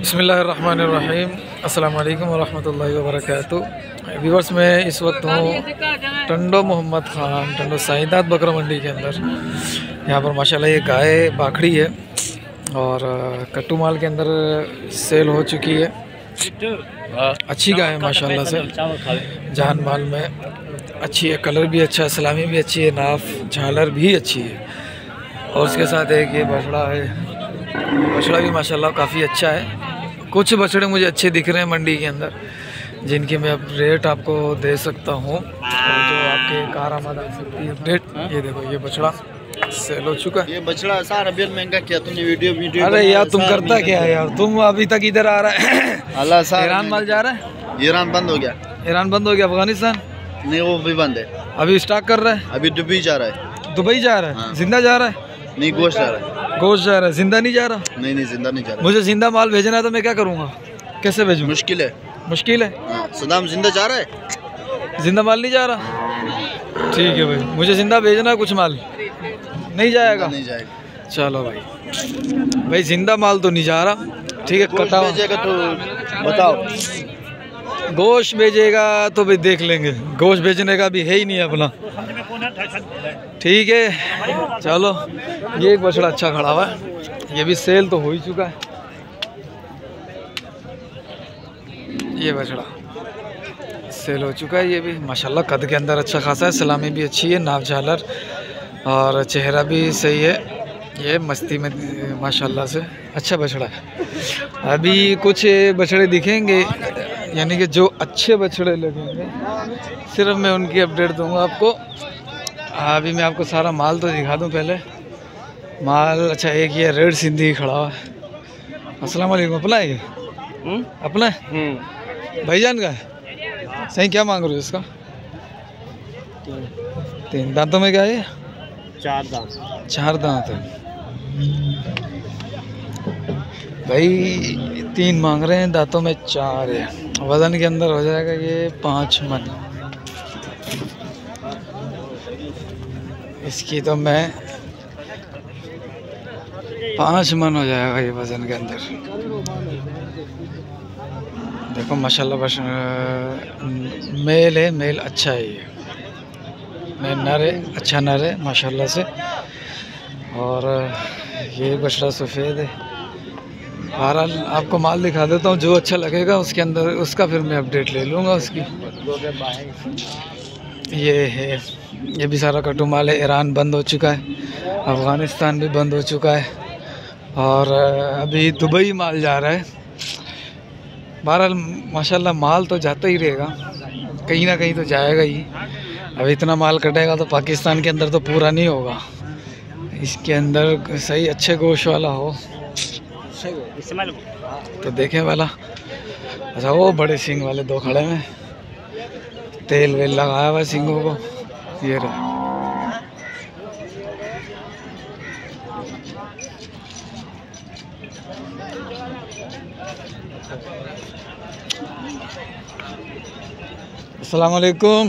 बिस्मिल्लाहिर्रहमानिर्रहीम अस्सलाम वालेकुम वरहमतुल्लाहि वबरकातुहू। व्यूवर्स, मैं इस वक्त हूँ टंडो मोहम्मद ख़ान टंडो साइदात बकरा मंडी के अंदर। यहाँ पर माशाल्लाह ये गाय बाखड़ी है और कट्टू माल के अंदर सेल हो चुकी है। अच्छी गाय है माशाल्लाह से, जान माल में अच्छी है, कलर भी अच्छा है, सलामी भी अच्छी है, नाफ झालर भी अच्छी है। और उसके साथ एक ये बछड़ा है, बछड़ा भी माशाल्लाह काफ़ी अच्छा है। कुछ बछड़े मुझे अच्छे दिख रहे हैं मंडी के अंदर, जिनकी मैं अब रेट आपको दे सकता हूँ और जो आपके कारआमद आ सकती है अपडेट। ये देखो, ये बछड़ा सेल हो चुका है। ये बछड़ा सारा बिल महंगा किया तुमने, वीडियो अरे यार तुम करता क्या है यार, तुम अभी तक इधर आ रहा है। अल्लाह साहब, ईरान माल जा रहा है। ईरान बंद हो गया। ईरान बंद हो गया, अफगानिस्तान नहीं वो भी बंद है। अभी स्टॉक कर रहा है, अभी दुबई जा रहा है। दुबई जा रहा है। हाँ। जिंदा जा रहा है? नहीं गोश्त जा रहा है। गोश्त जा रहा है, जिंदा नहीं जा रहा। नहीं जिंदा नहीं जा रहा। मुझे जिंदा माल भेजना है तो मैं क्या करूँगा, कैसे भेजूँ? मुश्किल है। मुश्किल है। हाँ, सदाम जिंदा जा रहा है। जिंदा माल नहीं जा रहा। ठीक है भाई, मुझे जिंदा भेजना है, कुछ माल नहीं जाएगा। नहीं जाएगा। चलो भाई जिंदा माल तो नहीं जा रहा। ठीक है, कटा हुआ भेजेगा तो बताओ। गोश्त भेजेगा तो भाई देख लेंगे, गोश्त भेजने का भी है ही नहीं अपना। ठीक है चलो, ये एक बछड़ा अच्छा खड़ा हुआ है, ये भी सेल तो हो ही चुका है। ये बछड़ा सेल हो चुका है, ये भी माशाल्लाह कद के अंदर अच्छा खासा है, सलामी भी अच्छी है, नाप झालर और चेहरा भी सही है। ये मस्ती में माशाल्लाह से अच्छा बछड़ा है। अभी कुछ बछड़े दिखेंगे, यानी कि जो अच्छे बछड़े लगेंगे सिर्फ मैं उनकी अपडेट दूंगा आपको। अभी मैं आपको सारा माल तो दिखा दूं पहले। माल अच्छा, एक ये रेड सिंधी खड़ा हुआ है। अस्सलाम वालेकुम। अपना है ये? अपना है? भाईजान का है? सही क्या मांग रहे हो इसका? 3 दांतों में क्या है? 4 दांत है भाई। 3 मांग रहे हैं, दांतों में 4 है। वज़न के अंदर हो जाएगा ये 5 मन। इसकी तो मैं 5 मन हो जाएगा ये वज़न के अंदर। देखो माशाल्लाह, बस मेल है, मेल अच्छा है, ये मैं नर है, अच्छा नर है माशाल्लाह से। और ये बछड़ा सफ़ेद है। बहरहाल आपको माल दिखा देता हूँ, जो अच्छा लगेगा उसके अंदर उसका फिर मैं अपडेट ले लूँगा उसकी। ये है, ये भी सारा कट्टू माल है। ईरान बंद हो चुका है, अफ़गानिस्तान भी बंद हो चुका है और अभी दुबई माल जा रहा है। बहरहाल माशाल्लाह माल तो जाता ही रहेगा, कहीं ना कहीं तो जाएगा ही। अब इतना माल कटेगा तो पाकिस्तान के अंदर तो पूरा नहीं होगा। इसके अंदर सही अच्छे गोश्त वाला हो तो देखें वाला। अच्छा, वो बड़े सींग वाले 2 खड़े में, तेल वेल लगाया हुआ सींगों को। ये रहा। अस्सलाम वालेकुम।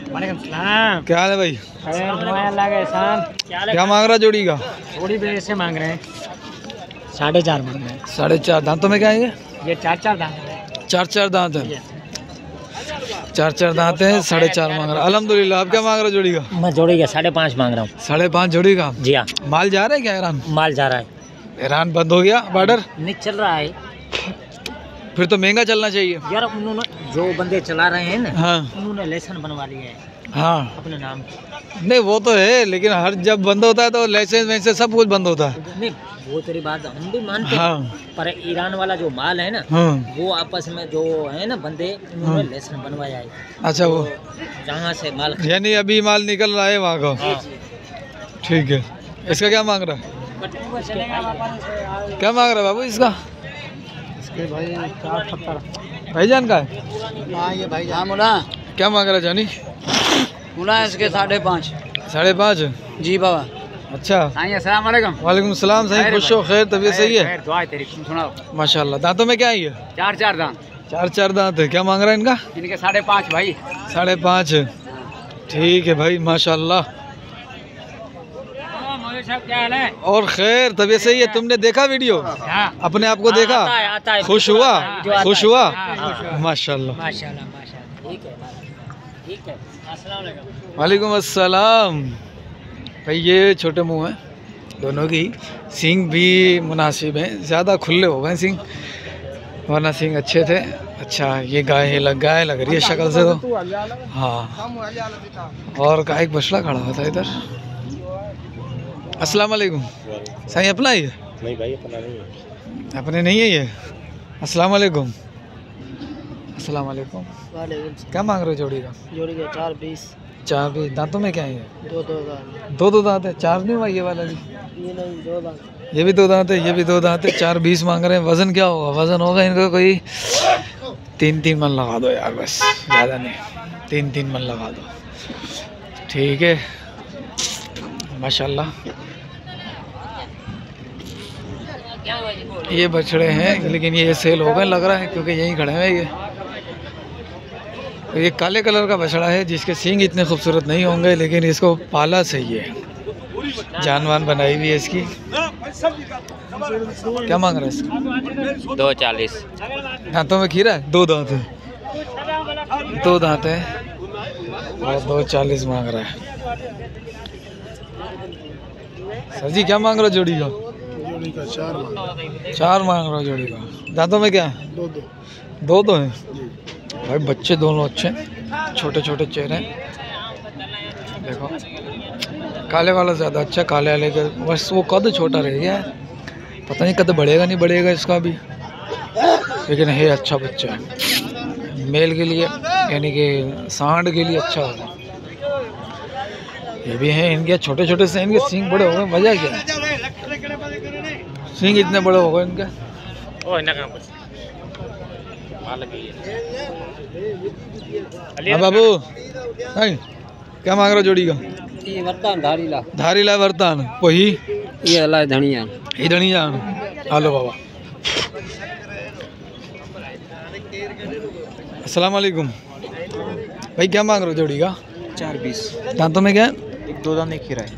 वालेकुम सलाम। क्या हाल है भाई? अल्लाह का एहसान। क्या मांग रहा जोड़ी का? थोड़ी देर से मांग रहे हैं, 4.5 मांग रहे हैं। 4.5 दांतों में क्या है ये 4 दांत है। 4 दांत है। 4 दांत है, 4.5 मांग रहा। अल्हम्दुलिल्लाह। आप क्या मांग रहे हो जोड़ी का? मैं जोड़ी का 5.5 मांग रहा हूँ। 5.5 जोड़ी का? जी हाँ। माल जा रहा है क्या ईरान? माल जा रहा है। ईरान बंद हो गया बॉर्डर? नहीं चल रहा है। फिर तो महंगा चलना चाहिए यार उन्होंने जो बंदे चला रहे हैं ना, हाँ उन्होंने लाइसेंस बनवा लिया है हाँ। अपने नाम। नहीं वो तो है, लेकिन हर जब बंद होता है तो लाइसेंस वैसे सब कुछ बंद होता है। नहीं वो तेरी बात हम भी मानते हैं, हाँ पर ईरान वाला जो माल है ना, हाँ। वो आपस में जो है ना बंदे, उन्होंने लाइसेंस बनवाया है। अच्छा, वो जहाँ से माल यानी अभी माल निकल रहा है वहाँ का? हाँ। ठीक है। इसका क्या मांग रहा है? क्या मांग रहा है बाबू इसका? इसके भाई 470 भाईजान का है? हाँ ये भाई जहाँ मुला क्या मांग रहा है जानी? मुला इसके 5.5। 5.5? जी बाबा। अच्छा। अस्सलाम वालेकुम। वालेकुम सलाम। सही, खुश हो? खैर, तबीयत सही है? दुआ तेरी, तुम सुनाओ। माशाल्लाह। दांतों में क्या है ये? 4 दांत। 4 दांत है। क्या मांग रहा है इनका? इनके 5.5 भाई। 5.5। ठीक है भाई माशाल्लाह। क्या हाल है? और खैर, तबीयत सही है? तुमने देखा वीडियो? अपने आप को देखा? आता है। खुश हुआ? खुश हुआ? हाँ। माशाल्लाह। माशाल्लाह। ठीक है। अस्सलाम वालेकुम। वालेकुम अस्सलाम। भाई ये छोटे मुंह हैं दोनों की, सींग भी मुनासिब हैं, ज़्यादा खुले हो गए सींग, वरना सींग अच्छे थे। अच्छा, ये गाय लग रही है शक्ल से तो। हाँ, और गाय एक बछड़ा खड़ा हुआ था इधर। अस्सलाम वालेकुम। सही अपना ही है? नहीं भाई, अपना नहीं है। अपने नहीं है ये? अस्सलाम वालेकुम। अस्सलाम वालेकुम। क्या मांग रहे हो जोड़ी का? जोड़ी का 4-20। 4 दांतों में क्या है? 2 दांत। दो दांत है? 4 नहीं हुआ ये वाला भी? ये नहीं, 2 दांत। ये भी 2 दांत है, ये भी 2 दांत है। 4-20 मांग रहे हैं। वजन क्या होगा? वजन होगा इनका कोई 3 मन लगा दो यार, बस ज़्यादा नहीं, 3 मन लगा दो। ठीक है, माशाल्लाह। ये बछड़े हैं, लेकिन ये सेल हो गए लग रहा है, क्योंकि यहीं खड़े हैं ये काले कलर का बछड़ा है जिसके सींग इतने खूबसूरत नहीं होंगे, लेकिन इसको पाला सही है, जानवान बनाई हुई है इसकी। क्या मांग रहा है इसका? 240। दांतों में खीरा है? 2 दांत है, 2 दांत है और 240 मांग रहा है। सर जी क्या मांग रहे हो जोड़ी का? जोड़ी का 4 मांग रहे हो जोड़ी का। दांतों में क्या है? 2 है भाई। बच्चे दोनों अच्छे हैं, छोटे छोटे चेहरे हैं। देखो, काले वाला ज़्यादा अच्छा, काले वाले का बस वो कद छोटा रह गया है, पता नहीं कद बढ़ेगा नहीं बढ़ेगा इसका भी, लेकिन है अच्छा बच्चा है। मेल के लिए यानी कि सांड के लिए अच्छा होगा। ये भी हैं इनके छोटे छोटे से, इनके सींग बड़े हो गए। वजह क्या है सींग इतने बड़े हो गए इनके? हाँ बाबू, नहीं क्या मांग रहा जोड़ी का? ये वर्तान धारीला। धारीला वर्तान वही ये अल्लाह धनिया। ही धनी जान। हेलो बाबा। अस्सलाम वालेकुम भाई, क्या मांग रहे हो जोड़ी का? 4-20। दांतों में क्या है? 2 दांत नहीं खीरा है।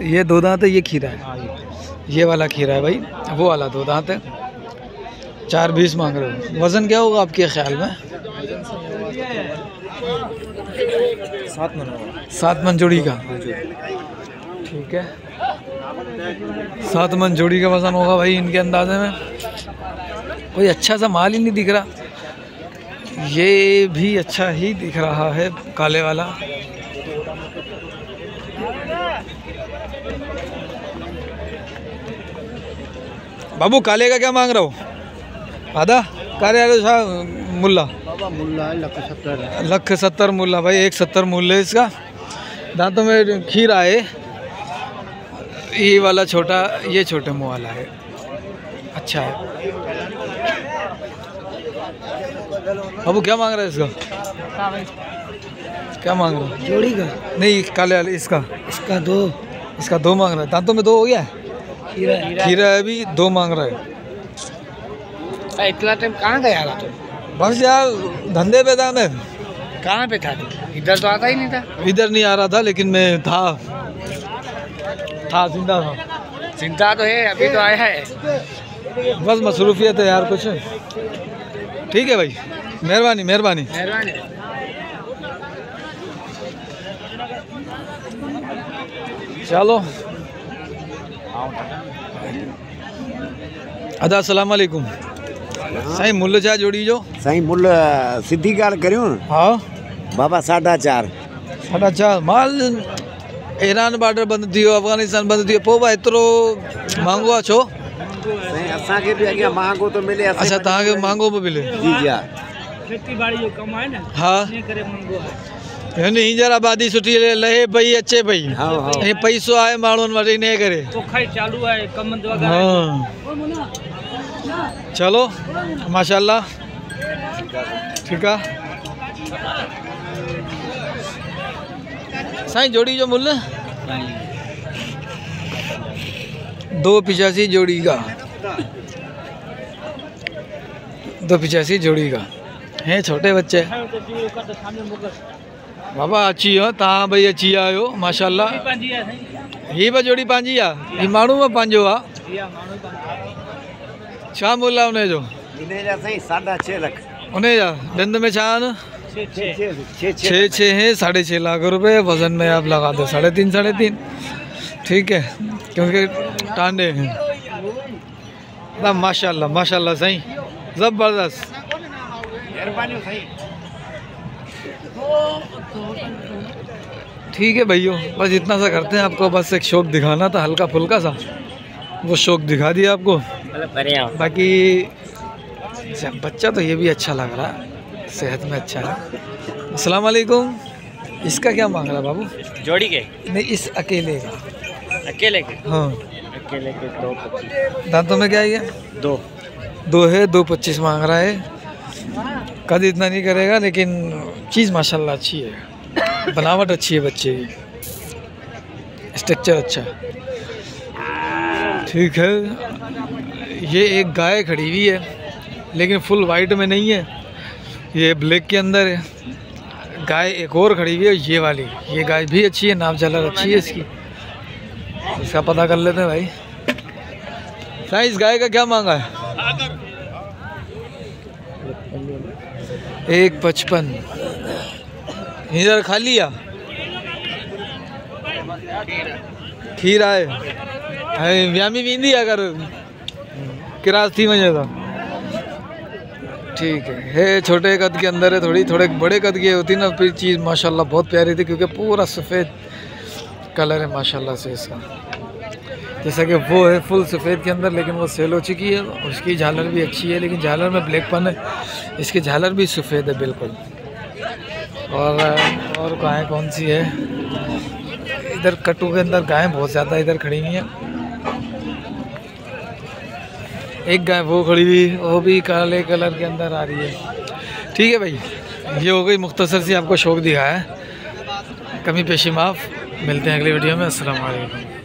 ये 2 दांत है, ये खीरा है, ये वाला खीरा है भाई, वो वाला 2 दांत है। 4-20 मांग रहे हो। वज़न क्या होगा आपके ख्याल में? 7 मन जोड़ी का। ठीक है, 7 मन जोड़ी का वज़न होगा भाई इनके अंदाजे में। कोई अच्छा सा माल ही नहीं दिख रहा। ये भी अच्छा ही दिख रहा है, काले वाला। बाबू काले का क्या मांग रहा हो? आधा काले मुल्ला? बाबा मुल्ला है, 170 170 मुल्ला भाई, 170 मूल्य है इसका। दांतों में खीरा है, ये वाला छोटा, ये छोटे मुँह वाला है, अच्छा है। बाबू क्या मांग रहा है इसका? क्या मांग रहा है? जोड़ी का नहीं, काले वाले इसका। इसका 2 मांग रहा है। दांतों में 2 हो गया है? खीरा है भी, 2 मांग रहा है। इतना टाइम कहाँ गया था तुम? बस यार धंधे पे था मैं। कहाँ पे था तू? इधर तो आता ही नहीं था। इधर नहीं आ रहा था, लेकिन मैं था जिंदा था। चिंता तो है, अभी तो आया है। बस मसरूफियत है यार कुछ। ठीक है भाई, मेहरबानी मेहरबानी। चलो अदा अस्सलाम वालेकुम। साईं मुल्ल छा जोड़ी जो? साईं मुल्ल सिधी ॻाल्हि करियूं हाँ बाबा 4.5 4.5 माल। ईरान बॉर्डर बंदि थी वियो, अफगानिस्तान बंदि थी वियो, पोइ एतिरो महांगो आहे छो? साईं असांखे बि अॻियां महांगो थो मिले। अच्छा तव्हांखे महांगो पियो मिले? जी जी हा। खेती बाड़ी जो कम है ना, हा इन करे महंगो है। हिन हींअर आबादी सुठी लहे पई अचे पई, ऐं पैसो आहे माण्हुनि वटि, इन करे तोखाई चालू है, कम वगैरह। हाँ चलो माशाल्लाह, ठीक है। साईं जोड़ी जो मुल्ल 285 जोड़ी का, 285 जोड़ी का है। छोटे बच्चे बाबा अची वियो, तव्हां भई अची आयो माशाल्लाह। ही बि जोड़ी पंहिंजी आहे ही माण्हू में पंहिंजो आहे छा मुल्ह आहे उनजो इन्हें जा साईं 6.5 लाख उन जा ॾंद में छा आहिनि 6 है 6.5 लाख रुपए वजन में आप लगा दो 3.5 ठीक है क्योंकि टांडे हैं ना माशाल्लाह माशाल्लाह सही ज़बरदस्त मेहरबानी साईं ठीक है भैया बस इतना सा करते हैं आपको बस एक शौक दिखाना था हल्का फुल्का सा वो शौक दिखा दिया आपको बाकी बच्चा तो ये भी अच्छा लग रहा है सेहत में अच्छा है अस्सलाम वालेकुम इसका क्या मांग रहा है बाबू जोड़ी के नहीं इस अकेले का अकेले के हाँ अकेले के 2.25 दांतों में क्या है ये 2 है 2.25 मांग रहा है कद इतना नहीं करेगा लेकिन चीज़ माशाल्लाह अच्छी है बनावट अच्छी है बच्चे की स्ट्रक्चर अच्छा है ठीक है ये एक गाय खड़ी हुई है लेकिन फुल वाइट में नहीं है ये ब्लैक के अंदर है गाय एक और खड़ी हुई है ये वाली ये गाय भी अच्छी है नाप झालर अच्छी है इसकी इसका पता कर लेते हैं भाई साईं इस गाय का क्या मांगा है 1.55 इधर खा लिया खीर आए व्यामी वींदी अगर किरास थी वजह था ठीक है छोटे कद के अंदर है थोड़े बड़े कद की होती ना फिर चीज़ माशाल्लाह बहुत प्यारी थी क्योंकि पूरा सफ़ेद कलर है माशाल्लाह से इसका जैसा कि वो है फुल सफ़ेद के अंदर लेकिन वो सेल हो चुकी है उसकी झालर भी अच्छी है लेकिन झालर में ब्लैकपन है इसकी झालर भी सफ़ेद है बिल्कुल और गाय कौन सी है इधर कट्टू के अंदर गायें बहुत ज़्यादा इधर खड़ी हुई हैं एक गाय वो खड़ी हुई वो भी काले कलर के अंदर आ रही है ठीक है भाई ये हो गई मुख्तसर सी आपको शौक दिखाया है कमी पेशी माफ़ मिलते हैं अगली वीडियो में अस्सलाम वालेकुम।